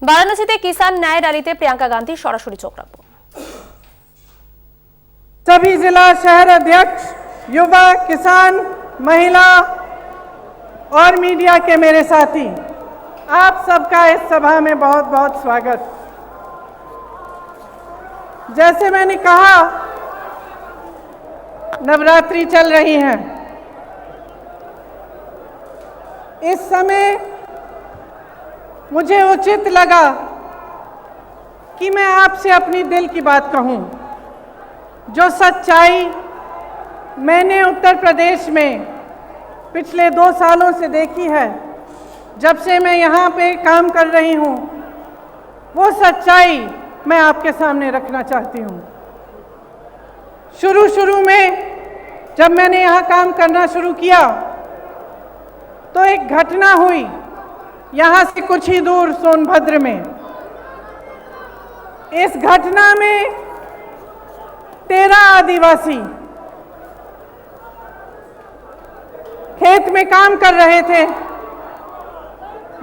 বারাণসীতে কিষান ন্যায় র্যালিতে প্রিয়াঙ্কা গান্ধী সরাসরি চোখ রাখবো। सभी जिला शहर अध्यक्ष, युवा, किसान, महिला और मीडिया के मेरे साथी, आप सबका इस सभा में बहुत बहुत स्वागत। जैसे मैंने कहा, नवरात्रि चल रही है। इस समय मुझे उचित लगा कि मैं आपसे अपनी दिल की बात कहूं। जो सच्चाई मैंने उत्तर प्रदेश में पिछले 2 सालों से देखी है, जब से मैं यहाँ पे काम कर रही हूँ, वो सच्चाई मैं आपके सामने रखना चाहती हूँ। शुरू में जब मैंने यहाँ काम करना शुरू किया तो एक घटना हुई यहाँ से कुछ ही दूर सोनभद्र में। इस घटना में 13 आदिवासी खेत में काम कर रहे थे।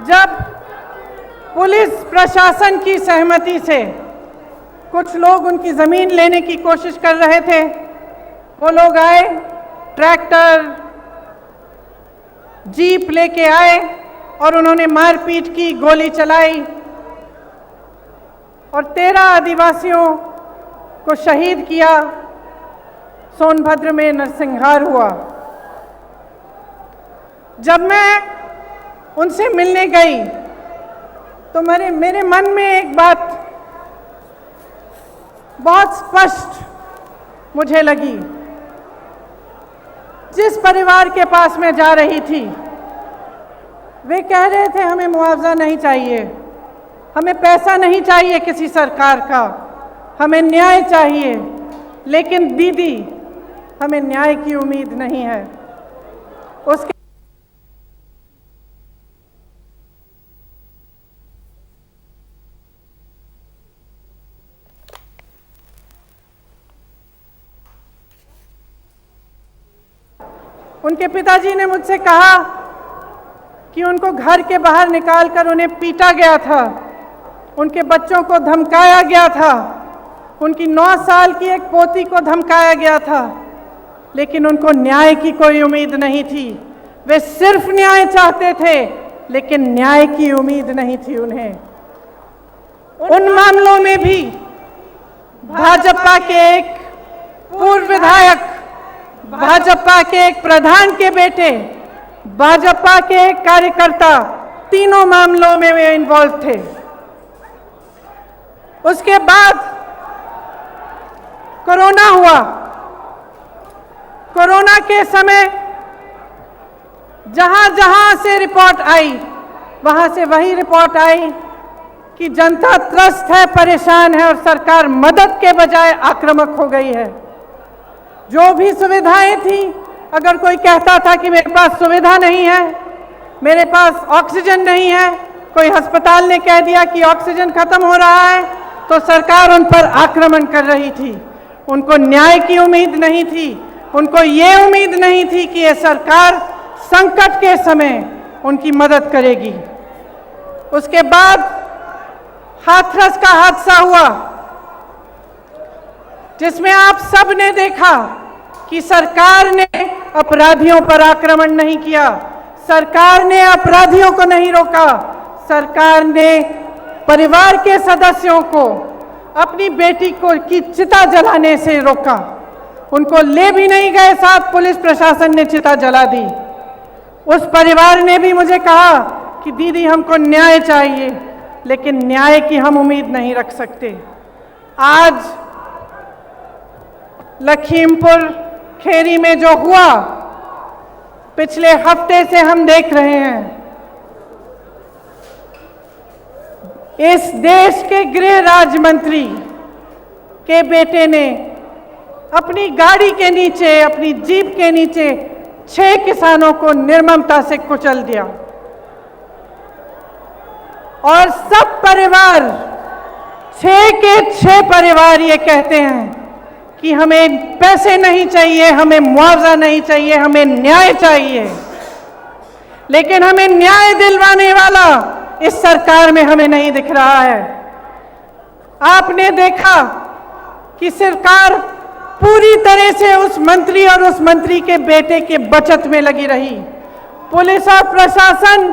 जब पुलिस प्रशासन की सहमति से कुछ लोग उनकी जमीन लेने की कोशिश कर रहे थे, वो लोग आए, ट्रैक्टर, जीप लेके आए और उन्होंने मारपीट की, गोली चलाई और 13 आदिवासियों को शहीद किया। सोनभद्र में नरसंहार हुआ। जब मैं उनसे मिलने गई तो मेरे मन में एक बात बहुत स्पष्ट मुझे लगी। जिस परिवार के पास मैं जा रही थी, वे कह रहे थे हमें मुआवजा नहीं चाहिए, हमें पैसा नहीं चाहिए किसी सरकार का, हमें न्याय चाहिए। लेकिन दीदी, हमें न्याय की उम्मीद नहीं है। उसके उनके पिताजी ने मुझसे कहा कि उनको घर के बाहर निकालकर उन्हें पीटा गया था, उनके बच्चों को धमकाया गया था, उनकी 9 साल की एक पोती को धमकाया गया था, लेकिन उनको न्याय की कोई उम्मीद नहीं थी। वे सिर्फ न्याय चाहते थे, लेकिन न्याय की उम्मीद नहीं थी उन्हें। उन मामलों में भी भाजपा के एक पूर्व विधायक, भाजपा के एक प्रधान के बेटे, भाजपा के एक कार्यकर्ता, तीनों मामलों में वे इन्वॉल्व थे। उसके बाद कोरोना हुआ। कोरोना के समय जहां जहां से रिपोर्ट आई, वहां से वही रिपोर्ट आई कि जनता त्रस्त है, परेशान है और सरकार मदद के बजाय आक्रामक हो गई है। जो भी सुविधाएं थी, अगर कोई कहता था कि मेरे पास सुविधा नहीं है, मेरे पास ऑक्सीजन नहीं है, कोई अस्पताल ने कह दिया कि ऑक्सीजन खत्म हो रहा है, तो सरकार उन पर आक्रमण कर रही थी। उनको न्याय की उम्मीद नहीं थी, उनको ये उम्मीद नहीं थी कि ये सरकार संकट के समय उनकी मदद करेगी। उसके बाद हाथरस का हादसा हुआ, जिसमें आप सब ने देखा कि सरकार ने अपराधियों पर आक्रमण नहीं किया, सरकार ने अपराधियों को नहीं रोका, सरकार ने परिवार के सदस्यों को अपनी बेटी को की चिता जलाने से रोका। उनको ले भी नहीं गए साथ, पुलिस प्रशासन ने चिता जला दी। उस परिवार ने भी मुझे कहा कि दीदी, हमको न्याय चाहिए, लेकिन न्याय की हम उम्मीद नहीं रख सकते। आज लखीमपुर खेरी में जो हुआ, पिछले हफ्ते से हम देख रहे हैं। इस देश के गृह राज्य मंत्री के बेटे ने अपनी गाड़ी के नीचे, अपनी जीप के नीचे 6 किसानों को निर्ममता से कुचल दिया और सब परिवार, 6 के 6 परिवार ये कहते हैं कि हमें पैसे नहीं चाहिए, हमें मुआवजा नहीं चाहिए, हमें न्याय चाहिए। लेकिन हमें न्याय दिलवाने वाला इस सरकार में हमें नहीं दिख रहा है। आपने देखा कि सरकार पूरी तरह से उस मंत्री और उस मंत्री के बेटे के बचत में लगी रही। पुलिस और प्रशासन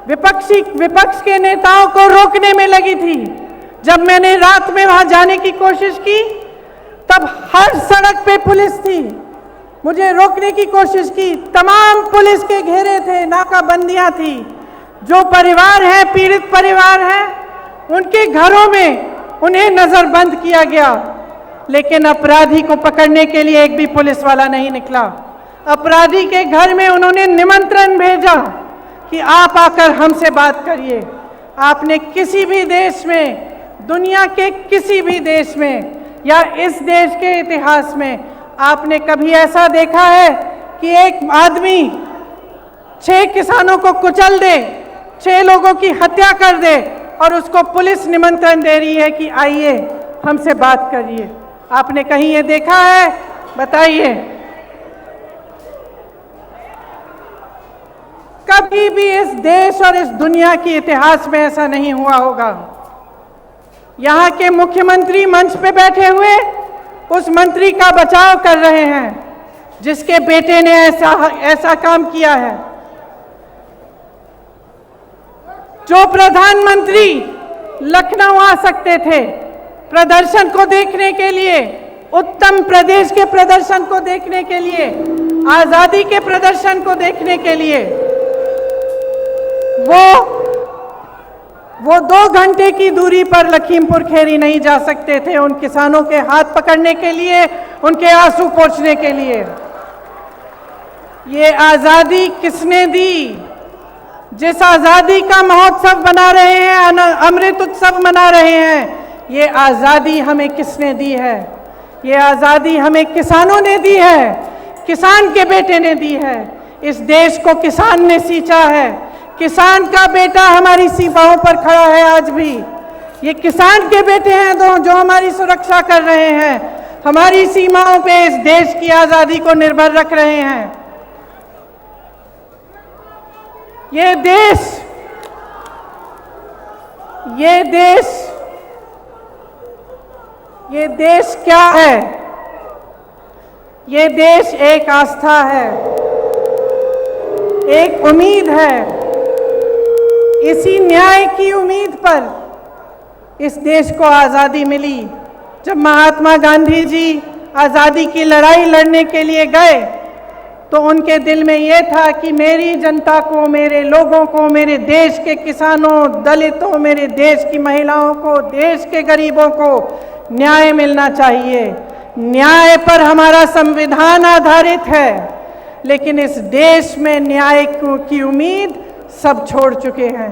विपक्ष के नेताओं को रोकने में लगी थी। जब मैंने रात में वहां जाने की कोशिश की तब हर सड़क पे पुलिस थी, मुझे रोकने की कोशिश की, तमाम पुलिस के घेरे थे, नाकाबंदियां थी। जो परिवार है, पीड़ित परिवार है, उनके घरों में उन्हें नजरबंद किया गया, लेकिन अपराधी को पकड़ने के लिए एक भी पुलिस वाला नहीं निकला। अपराधी के घर में उन्होंने निमंत्रण भेजा कि आप आकर हमसे बात करिए। आपने किसी भी देश में, दुनिया के किसी भी देश में या इस देश के इतिहास में आपने कभी ऐसा देखा है कि एक आदमी 6 किसानों को कुचल दे, 6 लोगों की हत्या कर दे और उसको पुलिस निमंत्रण दे रही है कि आइए हमसे बात करिए? आपने कहीं ये देखा है? बताइए। कभी भी इस देश और इस दुनिया के इतिहास में ऐसा नहीं हुआ होगा। यहाँ के मुख्यमंत्री मंच पे बैठे हुए उस मंत्री का बचाव कर रहे हैं जिसके बेटे ने ऐसा काम किया है। जो प्रधानमंत्री लखनऊ आ सकते थे प्रदर्शन को देखने के लिए, उत्तर प्रदेश के प्रदर्शन को देखने के लिए, आजादी के प्रदर्शन को देखने के लिए, वो 2 घंटे की दूरी पर लखीमपुर खीरी नहीं जा सकते थे उन किसानों के हाथ पकड़ने के लिए, उनके आंसू पोंछने के लिए। ये आजादी किसने दी? जिस आजादी का महोत्सव बना रहे हैं, अमृत उत्सव मना रहे हैं, ये आजादी हमें किसने दी है? ये आजादी हमें किसानों ने दी है, किसान के बेटे ने दी है। इस देश को किसान ने सींचा है। किसान का बेटा हमारी सीमाओं पर खड़ा है आज भी। ये किसान के बेटे हैं जो हमारी सुरक्षा कर रहे हैं, हमारी सीमाओं पे इस देश की आजादी को निर्भर रख रहे हैं। ये देश क्या है? ये देश एक आस्था है, एक उम्मीद है। इसी न्याय की उम्मीद पर इस देश को आज़ादी मिली। जब महात्मा गांधी जी आज़ादी की लड़ाई लड़ने के लिए गए तो उनके दिल में ये था कि मेरी जनता को, मेरे लोगों को, मेरे देश के किसानों, दलितों, मेरे देश की महिलाओं को, देश के गरीबों को न्याय मिलना चाहिए। न्याय पर हमारा संविधान आधारित है, लेकिन इस देश में न्याय की उम्मीद सब छोड़ चुके हैं।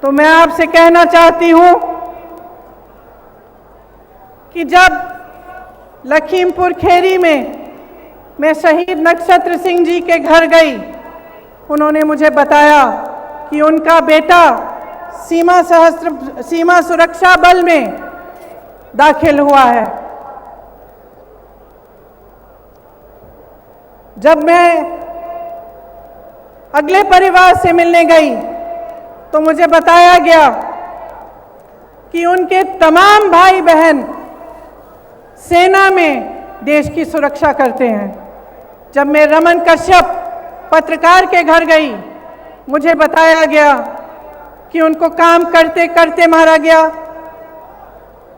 तो मैं आपसे कहना चाहती हूं कि जब लखीमपुर खीरी में मैं शहीद नक्षत्र सिंह जी के घर गई, उन्होंने मुझे बताया कि उनका बेटा सीमा सुरक्षा बल में दाखिल हुआ है। जब मैं अगले परिवार से मिलने गई तो मुझे बताया गया कि उनके तमाम भाई बहन सेना में देश की सुरक्षा करते हैं। जब मैं रमन कश्यप पत्रकार के घर गई, मुझे बताया गया कि उनको काम करते करते मारा गया,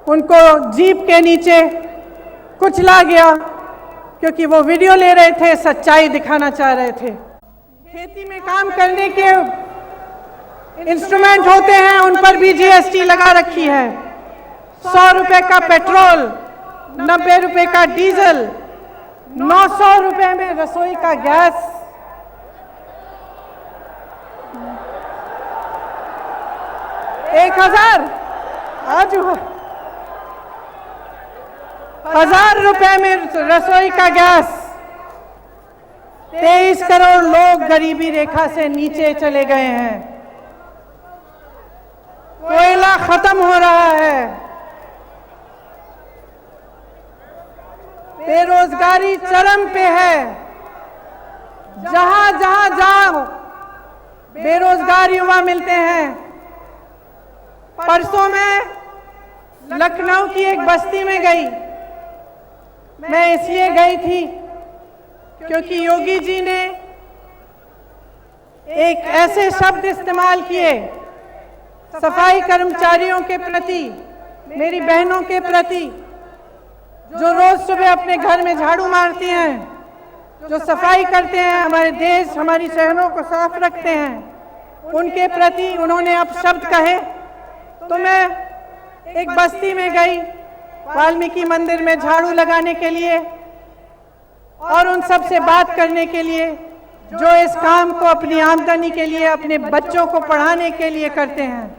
उनको जीप के नीचे कुचला गया क्योंकि वो वीडियो ले रहे थे, सच्चाई दिखाना चाह रहे थे। खेती में काम करने के इंस्ट्रूमेंट होते हैं, उन पर भी जीएसटी लगा रखी है। 100 रुपए का पेट्रोल, 90 रुपए का डीजल, 900 रुपए में रसोई का गैस। एक 1000 रुपए में रसोई का गैस। 23 करोड़ लोग गरीबी रेखा से नीचे चले गए हैं। कोयला खत्म हो रहा है। बेरोजगारी चरम पे है। जहां जहां जाओ बेरोजगार युवा मिलते हैं। परसों मैं लखनऊ की एक बस्ती में गई। मैं इसलिए गई थी क्योंकि योगी जी ने एक ऐसे शब्द इस्तेमाल किए सफाई कर्मचारियों के प्रति, मेरी बहनों के प्रति, जो रोज सुबह अपने घर में झाड़ू मारती हैं, जो सफाई करते हैं, हमारे देश, हमारी शहरों को साफ रखते हैं, उनके प्रति उन्होंने अब शब्द कहे। तो मैं एक बस्ती में गई वाल्मीकि मंदिर में झाड़ू लगाने के लिए और उन सब से बात करने के लिए जो इस काम को अपनी आमदनी के लिए, अपने बच्चों को पढ़ाने के लिए करते हैं।